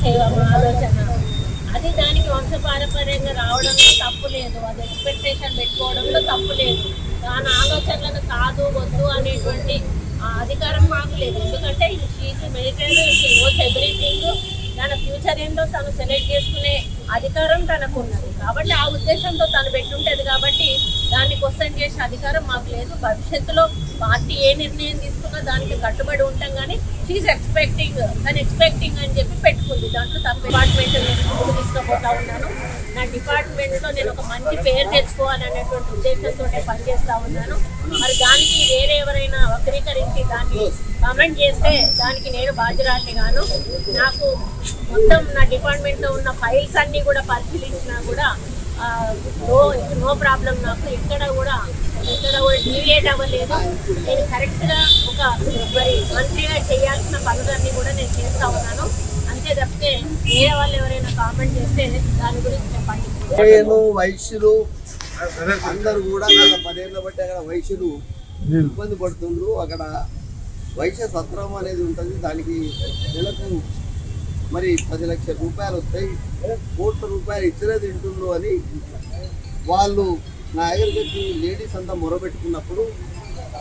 సేవ మా ఆలోచన. అది దానికి వంశపారంపర్యంగా రావడంలో తప్పు లేదు, అది ఎక్స్పెక్టేషన్ పెట్టుకోవడంలో తప్పు లేదు. దాని ఆలోచనలకు కాదు వద్దు అనేటువంటి అధికారం మాకు లేదు. ఎందుకంటే she is Mediterranean, she knows everything. తన ఫ్యూచర్ ఏంటో తను సెలెక్ట్ చేసుకునే అధికారం తనకు ఉన్నది. కాబట్టి ఆ ఉద్దేశంతో తను పెట్టుంటుంది. కాబట్టి దాన్ని క్వశ్చన్ చేసే అధికారం మాకు లేదు. భవిష్యత్తులో పార్టీ ఏ నిర్ణయం తీసుకున్నా దానికి కట్టుబడి ఉంటాం. కానీ షీఈస్ ఎక్స్పెక్టింగ్, తను ఎక్స్పెక్టింగ్ అని చెప్పి పెట్టుకుంది. దాంట్లో తన డిపార్ట్మెంట్ నేను ముందుకు తీసుకుపోతా ఉన్నాను. నా డిపార్ట్మెంట్లో నేను ఒక మంచి పేరు తెచ్చుకోవాలనేటువంటి ఉద్దేశంతో పనిచేస్తూ ఉన్నాను. మరి దానికి వేరే ఎవరైనా వక్రీకరించి దాన్ని కామెంట్ చేస్తే దానికి నేను బాధ్యురాలిని గాను. నాకు మొత్తం నా డిపార్ట్మెంట్లో ఉన్న ఫైల్స్ అన్నీ కూడా పరిశీలించినా కూడా నో ప్రాబ్లం. నాకు ఎక్కడ కూడా డీవియేట్ అవ్వలేదు. నేను కరెక్ట్గా ఒక మరి మంత్రిగా చేయాల్సిన పనులన్నీ కూడా నేను చేస్తూ ఉన్నాను. అంతే తప్పితే వేరే వాళ్ళు ఎవరైనా కామెంట్ చేస్తే దాని గురించి చెప్పండి. వైశ్యులు అందరూ కూడా 10 ఏళ్ళ బట్టి అక్కడ వైశ్యులు ఇబ్బంది పడుతుండ్రు. అక్కడ వైశ్య సత్రం అనేది ఉంటుంది. దానికి నెలకు మరి 10 లక్షల రూపాయలు వస్తాయి. కోట్ల రూపాయలు ఇచ్చినే తింటుండ్రు అని వాళ్ళు నా దగ్గరికి లేడీస్ అంతా మొరబెట్టుకున్నప్పుడు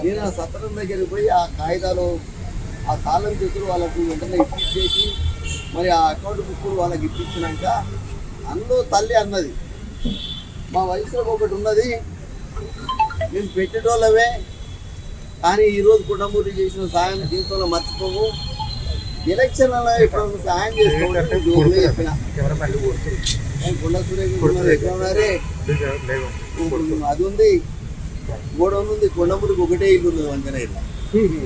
నేను ఆ సత్రం దగ్గరికి పోయి ఆ కాగితాలు, ఆ తాళం చేతులు వాళ్ళకు వెంటనే ఇప్పించేసి మరి ఆ అకౌంట్ బుక్కులు వాళ్ళకి ఇప్పించినాక అందులో తల్లి అన్నది, మా వయసులో ఒకటి ఉన్నది, మేము పెట్టేటోళ్ళమే, కానీ ఈరోజు కుటుంబూరి చేసిన సాయం జీవితంలో మర్చిపోము. ఎలక్షన్లలో ఇక్కడ సాయం చేసుకోవాలంటే జోరులో చెప్పిన కొండ సురేష్ ఎక్కడ ఉన్నారే, అది ఉంది, గోడౌన్ ఉంది. కొండమూరికి ఒకటే ఇల్లు ఉన్నది, వంచన ఇల్లు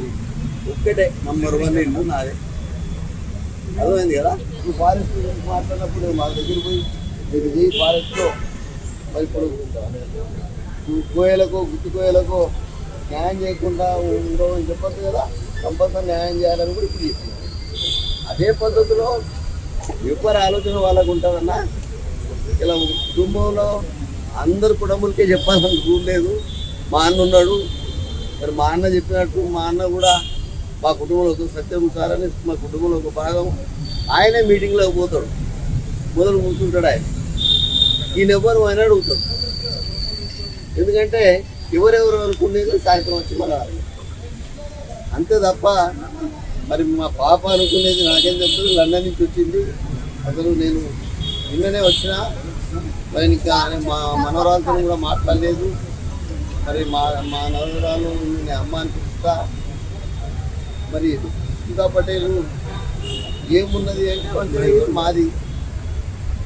ఒక్కటే నంబర్ 1 ఇల్లు నాదే. అర్థమైంది కదా. ఇప్పుడు ఫారెస్ట్ గురించి మాట్లాడినప్పుడు మా దగ్గర పోయి మీరు చేయి ఫారెస్ట్లో మరి ఇప్పుడు కోయలకు గుత్తి కోయలకు న్యాయం చేయకుండా ఉండవు అని చెప్పొద్దు కదా. కంపల్సరీ న్యాయం చేయాలని కూడా ఇప్పుడు చెప్తున్నాను. అదే పద్ధతిలో ఎవరి ఆలోచన వాళ్ళకు ఉంటుందన్నా. ఇలా కుటుంబంలో అందరు కుటుంబాలకే చెప్పాలని రూల్ లేదు. మా అన్న ఉన్నాడు, మరి మా అన్న చెప్పినట్టు మా అన్న కూడా మా కుటుంబంలో ఒక సత్యం సార్ అని మా కుటుంబంలో ఒక భాగం. ఆయనే మీటింగ్లోకి పోతాడు, మొదలు కూర్చుంటాడు ఆయన. ఈయనెవ్వరు ఆయన అడుగుతాడు. ఎందుకంటే ఎవరెవరు అనుకునేది సాయంత్రం వచ్చి మన అంతే తప్ప మరి మా పాప అనుకునేది నాకేం చెప్తుంది. లండన్ నుంచి వచ్చింది అసలు. నేను నిన్ననే వచ్చినా, మరి ఇంకా మా మనవరాలతో కూడా మాట్లాడలేదు. మరి మా నవరాలు నేను అమ్మ అని పిలుస్తా. మరి సుధా పటేల్ ఏమున్నది అంటే మాది